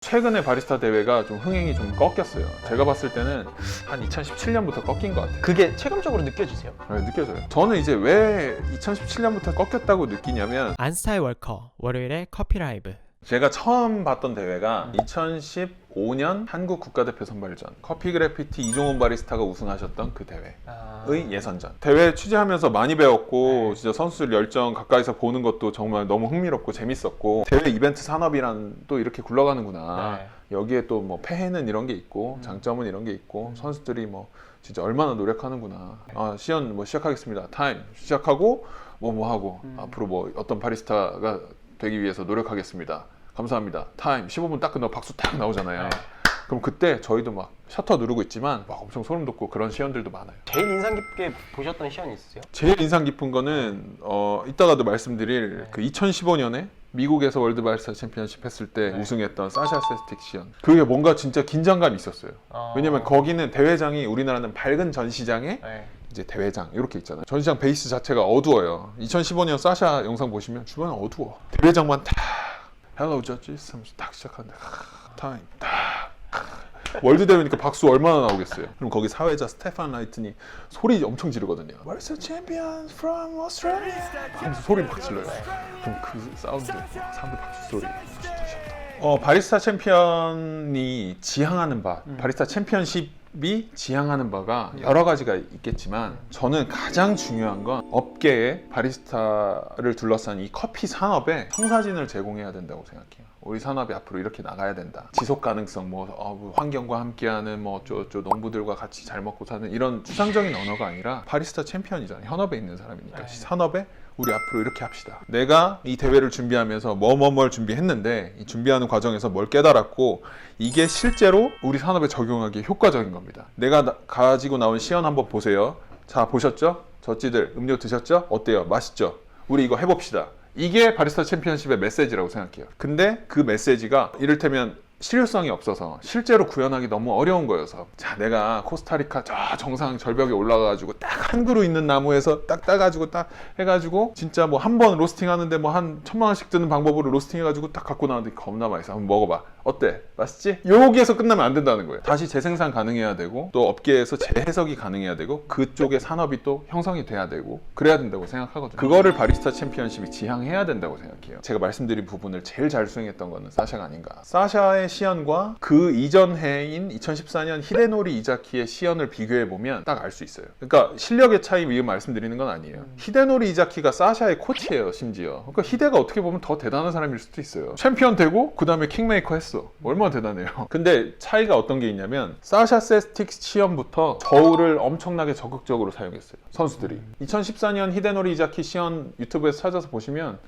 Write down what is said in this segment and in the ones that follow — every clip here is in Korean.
최근에 바리스타 대회가 좀 흥행이 좀 꺾였어요. 제가 봤을 때는 한 2017년부터 꺾인 것 같아요. 그게 체감적으로 느껴지세요? 네, 느껴져요. 저는 이제 왜 2017년부터 꺾였다고 느끼냐면 안스타일 월커 월요일에 커피 라이브. 제가 처음 봤던 대회가 2015년 한국 국가대표 선발전 커피 그래피티 이종훈 바리스타가 우승하셨던 그 대회의 예선전. 대회 취재하면서 많이 배웠고 진짜 선수들 열정 가까이서 보는 것도 정말 너무 흥미롭고 재밌었고, 대회 이벤트 산업이란 또 이렇게 굴러가는구나. 여기에 또 뭐 폐해는 이런 게 있고 장점은 이런 게 있고 선수들이 뭐 진짜 얼마나 노력하는구나. 아, 시연 뭐 시작하겠습니다. 타임 시작하고 뭐 하고 앞으로 뭐 어떤 바리스타가 되기 위해서 노력하겠습니다. 감사합니다. 타임 15분 딱 끝나고 박수 딱 나오잖아요. 그럼 그때 저희도 막 셔터 누르고 있지만 막 엄청 소름 돋고 그런 시연들도 많아요. 제일 인상 깊게 보셨던 시연 있으세요? 제일 인상 깊은 거는 이따가도 말씀드릴 그 2015년에 미국에서 월드 바리스타 챔피언십 했을 때 우승했던 사샤 세스틱 시연. 그게 뭔가 진짜 긴장감이 있었어요. 왜냐면 거기는 대회장이, 우리나라는 밝은 전시장에 이제 대회장 이렇게 있잖아요. 전시장 베이스 자체가 어두워요. 2015년 사샤 영상 보시면 주변은 어두워. 대회장만 딱 Hello judges 하면서 딱 시작하는데 타임 딱 월드 대회니까 박수 얼마나 나오겠어요. 그럼 거기 사회자 스테판 라이튼이 소리 엄청 지르거든요. Where's the champions from Australia? 하면서 소리 막 질러요. 그럼 그 사운드, 사람들 박수 소리. 바리스타 챔피언이 지향하는 바, 바리스타 챔피언십이 지향하는 바가 여러 가지가 있겠지만 저는 가장 중요한 건 업계에 바리스타를 둘러싼 이 커피 산업에 청사진을 제공해야 된다고 생각해요. 우리 산업이 앞으로 이렇게 나가야 된다. 지속 가능성, 뭐 환경과 함께하는 뭐 어쩌고 농부들과 같이 잘 먹고 사는 이런 추상적인 언어가 아니라 바리스타 챔피언이잖아요. 현업에 있는 사람이니까 산업에 우리 앞으로 이렇게 합시다. 내가 이 대회를 준비하면서 뭘 준비했는데 이 준비하는 과정에서 뭘 깨달았고 이게 실제로 우리 산업에 적용하기에 효과적인 겁니다. 내가 가지고 나온 시연 한번 보세요. 자, 보셨죠? 저찌들 음료 드셨죠? 어때요? 맛있죠? 우리 이거 해봅시다. 이게 바리스타 챔피언십의 메시지라고 생각해요. 근데 그 메시지가 이를테면 실효성이 없어서 실제로 구현하기 너무 어려운 거여서, 자, 내가 코스타리카 저 정상 절벽에 올라가가지고 딱 한 그루 있는 나무에서 딱 따가지고 딱 해가지고 진짜 뭐 한 번 로스팅 하는데 뭐 한 1000만원씩 드는 방법으로 로스팅 해가지고 딱 갖고 나왔는데 겁나 맛있어. 한번 먹어봐. 어때? 맛있지? 여기에서 끝나면 안 된다는 거예요. 다시 재생산 가능해야 되고 또 업계에서 재해석이 가능해야 되고 그쪽의 산업이 또 형성이 돼야 되고 그래야 된다고 생각하거든요. 그거를 바리스타 챔피언십이 지향해야 된다고 생각해요. 제가 말씀드린 부분을 제일 잘 수행했던 거는 사샤가 아닌가. 사샤의 시연과 그 이전 해인 2014년 히데노리 이자키의 시연을 비교해보면 딱 알 수 있어요. 그러니까 실력의 차이 위에 말씀드리는 건 아니에요. 히데노리 이자키가 사샤의 코치예요, 심지어. 그러니까 히데가 어떻게 보면 더 대단한 사람일 수도 있어요. 챔피언 되고 그 다음에 킹메이커 했어. 얼마나 대단해요. 근데 차이가 어떤 게 있냐면 사샤 세스틱 시연부터 저울을 엄청나게 적극적으로 사용했어요, 선수들이. 2014년 히데노리 이자키 시연 유튜브에서 찾아서 보시면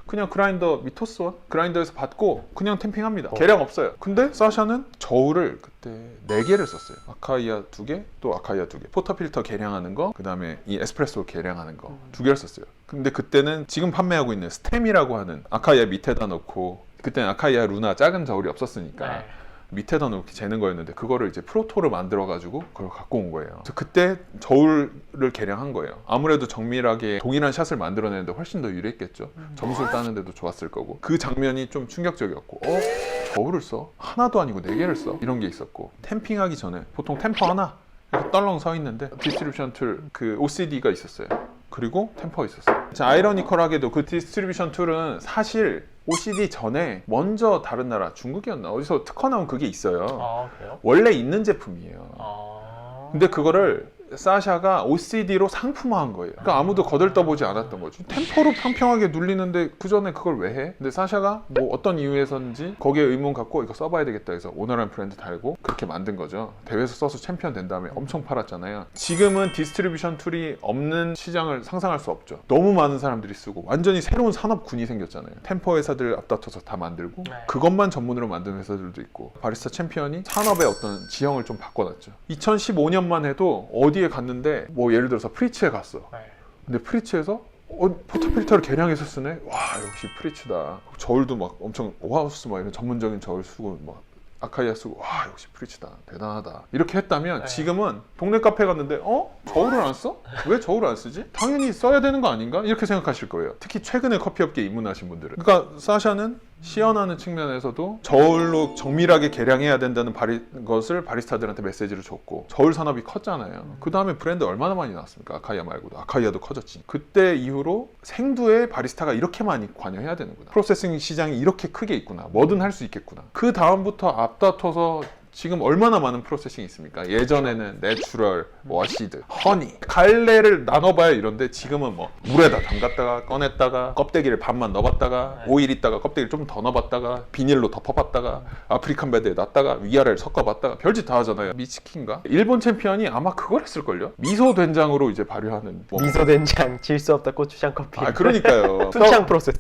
그냥 그라인더 미토스원 그라인더에서 받고 그냥 템핑합니다. 계량 없어요. 근데 사샤는 저울을 그때 4개를 썼어요. 아카이아 2개, 또 아카이아 2개. 포터필터 계량하는 거, 그 다음에 이 에스프레소 계량하는 거 2개를 썼어요. 근데 그때는 지금 판매하고 있는 스템이라고 하는 아카이아 밑에다 놓고, 그때는 아카이아 루나 작은 저울이 없었으니까 밑에다 놓고 재는 거였는데 그거를 이제 프로토를 만들어가지고 그걸 갖고 온 거예요. 그래서 그때 저울을 개량한 거예요. 아무래도 정밀하게 동일한 샷을 만들어내는데 훨씬 더 유리했겠죠. 점수를 따는데도 좋았을 거고. 그 장면이 좀 충격적이었고, 저울을 써? 하나도 아니고 4개를 써? 이런 게 있었고, 템핑하기 전에 보통 템퍼 하나 이렇게 떨렁 서 있는데 디스트리뷰션 툴 그 OCD가 있었어요. 그리고 템퍼 있었어요. 자, 아이러니컬하게도 그 디스트리뷰션 툴은 사실 OCD 전에 먼저 다른 나라, 중국이었나? 어디서 특허 나온 그게 있어요. 그래요? 원래 있는 제품이에요. 근데 그거를 사샤가 OCD로 상품화한 거예요. 그러니까 아무도 거들떠보지 않았던 거죠. 템포로 평평하게 눌리는데 그 전에 그걸 왜 해? 근데 사샤가 뭐 어떤 이유에서인지 거기에 의문 갖고 이거 써봐야 되겠다 해서 오너라는 브랜드 달고 그렇게 만든 거죠. 대회에서 써서 챔피언 된 다음에 엄청 팔았잖아요. 지금은 디스트리뷰션 툴이 없는 시장을 상상할 수 없죠. 너무 많은 사람들이 쓰고 완전히 새로운 산업군이 생겼잖아요. 템퍼 회사들 앞다퉈서 다 만들고 그것만 전문으로 만드는 회사들도 있고, 바리스타 챔피언이 산업의 어떤 지형을 좀 바꿔놨죠. 2015년만 해도 어디에 갔는데 뭐 예를 들어서 프리츠에 갔어. 근데 프리츠에서 포터필터를 개량해서 쓰네? 와, 역시 프리츠다. 저울도 막 엄청 오하우스 막 이런 전문적인 저울 쓰고 막 아카이아 쓰고, 와, 역시 프리츠다. 대단하다. 이렇게 했다면 지금은 동네 카페 갔는데 저울을 안 써? 왜 저울을 안 쓰지? 당연히 써야 되는 거 아닌가? 이렇게 생각하실 거예요. 특히 최근에 커피업계에 입문하신 분들은. 그러니까 사샤는 시연하는 측면에서도 저울로 정밀하게 계량해야 된다는 것을 바리스타들한테 메시지를 줬고 저울 산업이 컸잖아요. 그 다음에 브랜드 얼마나 많이 나왔습니까? 아카이아 말고도. 아카이아도 커졌지. 그때 이후로 생두에 바리스타가 이렇게 많이 관여해야 되는구나. 프로세싱 시장이 이렇게 크게 있구나. 뭐든 할 수 있겠구나. 그 다음부터 앞다퉈서 지금 얼마나 많은 프로세싱이 있습니까? 예전에는 내추럴, 워시드, 허니, 갈래를 나눠봐야 이런데 지금은 뭐 물에다 담갔다가 꺼냈다가 껍데기를 반만 넣어봤다가 5일 있다가 껍데기를 좀 더 넣어봤다가 비닐로 덮어봤다가 아프리칸 베드에 놨다가 위아래를 섞어봤다가 별짓 다 하잖아요. 미치킨가? 일본 챔피언이 아마 그걸 했을걸요? 미소 된장으로 이제 발효하는 뭐. 미소된장, 질 수 없다 고추장 커피. 아 그러니까요. 순창 프로세스.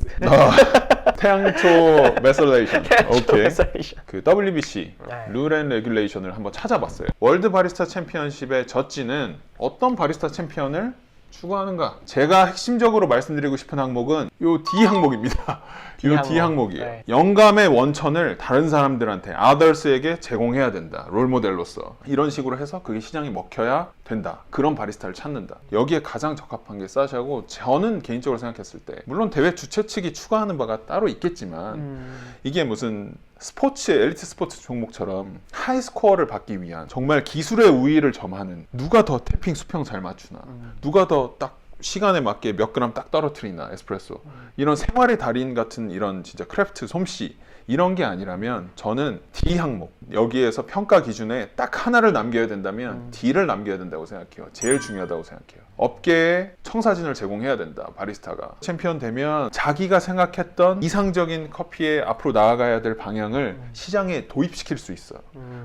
태양초 메설레이션. 오케이. 메설레이션. 그 WBC 네. 룰 앤 레귤레이션을 한번 찾아봤어요. 월드 바리스타 챔피언십의 젖지는 어떤 바리스타 챔피언을 추구하는가? 제가 핵심적으로 말씀드리고 싶은 항목은 요 D 항목입니다. 요 D 항목이에요. 네. 영감의 원천을 다른 사람들한테, 아더스에게 제공해야 된다. 롤모델로서. 이런 식으로 해서 그게 시장이 먹혀야 된다. 그런 바리스타를 찾는다. 여기에 가장 적합한 게 사샤고, 저는 개인적으로 생각했을 때 물론 대회 주최 측이 추구하는 바가 따로 있겠지만 이게 무슨 스포츠, 엘리트 스포츠 종목처럼 하이 스코어를 받기 위한 정말 기술의 우위를 점하는, 누가 더 태핑 수평 잘 맞추나, 누가 더 딱 시간에 맞게 몇 그램 딱 떨어뜨리나, 에스프레소, 이런 생활의 달인 같은 이런 진짜 크래프트 솜씨, 이런 게 아니라면 저는 D 항목, 여기에서 평가 기준에 딱 하나를 남겨야 된다면 D를 남겨야 된다고 생각해요. 제일 중요하다고 생각해요. 업계에 청사진을 제공해야 된다. 바리스타가 챔피언 되면 자기가 생각했던 이상적인 커피에 앞으로 나아가야 될 방향을 시장에 도입시킬 수 있어.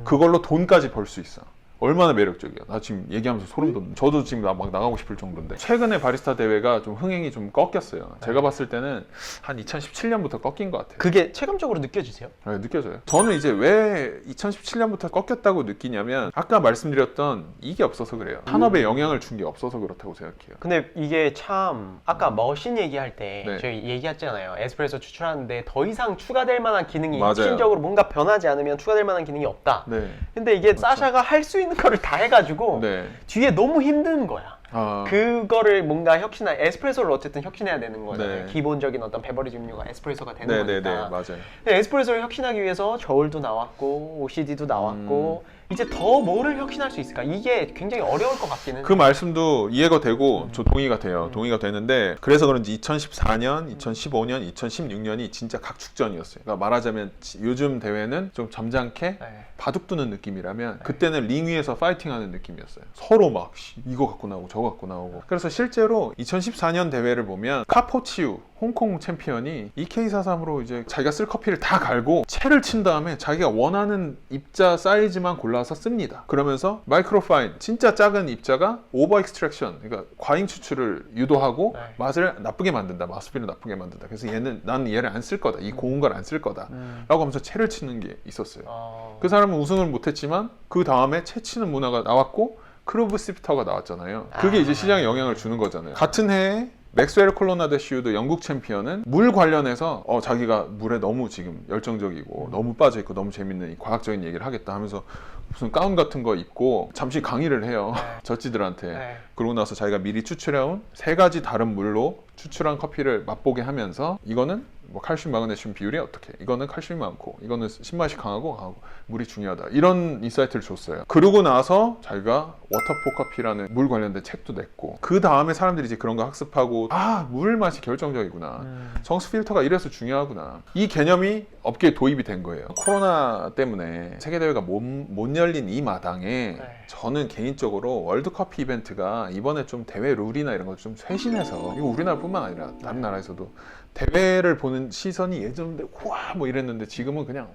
그걸로 돈까지 벌 수 있어. 얼마나 매력적이야. 나 지금 얘기하면서 소름 돋는. 저도 지금 막 나가고 싶을 정도인데. 최근에 바리스타 대회가 좀 흥행이 좀 꺾였어요. 제가 봤을 때는 한 2017년부터 꺾인 것 같아요. 그게 체감적으로 느껴지세요? 네, 느껴져요. 저는 이제 왜 2017년부터 꺾였다고 느끼냐면 아까 말씀드렸던 이게 없어서 그래요. 산업에 영향을 준 게 없어서 그렇다고 생각해요. 근데 이게 참 아까 머신 얘기할 때 네. 저희 얘기했잖아요. 에스프레소 추출하는데 더 이상 추가될 만한 기능이 맞아요. 핵심적으로 뭔가 변하지 않으면 추가될 만한 기능이 없다. 네. 근데 이게 사샤가 할 수 있는 거를 다 해가지고 네. 뒤에 너무 힘든 거야. 아, 그거를 뭔가 혁신할, 에스프레소를 어쨌든 혁신해야 되는 거잖아요. 네. 기본적인 어떤 베버리지 음료가 에스프레소가 되는 네네네, 거니까. 맞아요. 근데 에스프레소를 혁신하기 위해서 저울도 나왔고 OCD도 나왔고 이제 더 뭐를 혁신할 수 있을까? 이게 굉장히 어려울 것 같기는 그 말씀도 이해가 되고 저 동의가 돼요. 동의가 되는데, 그래서 그런지 2014년, 2015년, 2016년이 진짜 각축전이었어요. 그러니까 말하자면 요즘 대회는 좀 점잖게 네. 바둑 두는 느낌이라면 그때는 링 위에서 파이팅하는 느낌이었어요. 서로 막 이거 갖고 나오고 저거 갖고 나오고. 그래서 실제로 2014년 대회를 보면 카포치우 홍콩 챔피언이 EK43으로 이제 자기가 쓸 커피를 다 갈고 채를 친 다음에 자기가 원하는 입자 사이즈만 골라서 씁니다. 그러면서 마이크로파인, 진짜 작은 입자가 오버 익스트랙션, 그러니까 과잉 추출을 유도하고 네. 맛을 나쁘게 만든다. 마스피를 나쁘게 만든다. 그래서 난 얘를 안 쓸 거다. 이 고운 걸 안 쓸 거다. 라고 하면서 채를 치는 게 있었어요. 그 사람은 우승을 못했지만 그 다음에 채 치는 문화가 나왔고 크루브 시프터가 나왔잖아요. 그게 이제 시장에 영향을 주는 거잖아요. 같은 해에 맥스웰 콜로나데시우도 영국 챔피언은 물 관련해서 자기가 물에 너무 지금 열정적이고 너무 빠져있고 너무 재밌는 이 과학적인 얘기를 하겠다 하면서 무슨 가운 같은 거 입고 잠시 강의를 해요. 네. 젖지들한테. 네. 그러고 나서 자기가 미리 추출해온 3가지 다른 물로 추출한 커피를 맛보게 하면서 이거는 뭐 칼슘, 마그네슘 비율이 어떻게, 이거는 칼슘이 많고 이거는 신맛이 강하고 물이 중요하다, 이런 인사이트를 줬어요. 그러고 나서 자기가 워터포 커피라는 물 관련된 책도 냈고, 그 다음에 사람들이 이제 그런 거 학습하고 물 맛이 결정적이구나, 정수 필터가 이래서 중요하구나, 이 개념이 업계에 도입이 된 거예요. 코로나 때문에 세계대회가 못 열린 이 마당에 저는 개인적으로 월드커피 이벤트가 이번에 좀 대회 룰이나 이런 거 좀 쇄신해서, 이거 우리나라뿐만 아니라 다른 나라에서도 대회를 보는 시선이 예전에 우와 뭐 이랬는데 지금은 그냥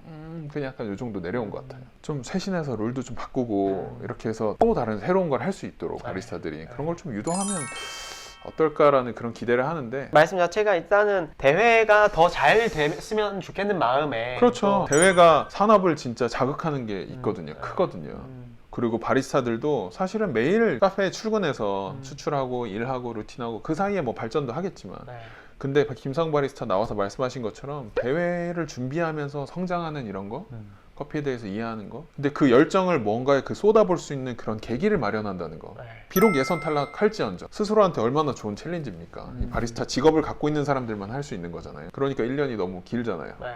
약간 요 정도 내려온 것 같아요. 좀 쇄신해서 룰도 좀 바꾸고 이렇게 해서 또 다른 새로운 걸 할 수 있도록 바리스타들이 그런 걸 좀 유도하면 어떨까라는 그런 기대를 하는데, 말씀 자체가 일단은 대회가 더 잘 됐으면 좋겠는 마음에. 그렇죠. 대회가 산업을 진짜 자극하는 게 있거든요. 크거든요. 그리고 바리스타들도 사실은 매일 카페에 출근해서 추출하고 일하고 루틴하고 그 사이에 뭐 발전도 하겠지만, 근데 김상 바리스타 나와서 말씀하신 것처럼 대회를 준비하면서 성장하는 이런 거, 커피에 대해서 이해하는 거. 근데 그 열정을 뭔가에 그 쏟아볼 수 있는 그런 계기를 마련한다는 거. 네. 비록 예선 탈락할지언정 스스로한테 얼마나 좋은 챌린지입니까? 이 바리스타 직업을 갖고 있는 사람들만 할 수 있는 거잖아요. 그러니까 1년이 너무 길잖아요. 네.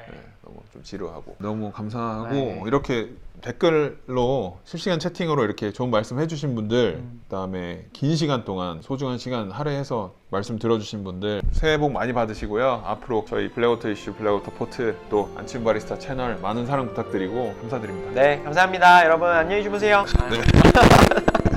너무 좀 지루하고. 너무 감사하고 네. 이렇게 댓글로 실시간 채팅으로 이렇게 좋은 말씀 해주신 분들, 그다음에 긴 시간 동안 소중한 시간 할애해서 말씀 들어주신 분들 새해 복 많이 받으시고요. 앞으로 저희 블랙워터 이슈, 블랙워터 포트 또 안치훈 바리스타 채널 많은 사랑 부탁드리고 감사드립니다. 네, 감사합니다. 여러분 안녕히 주무세요. 네.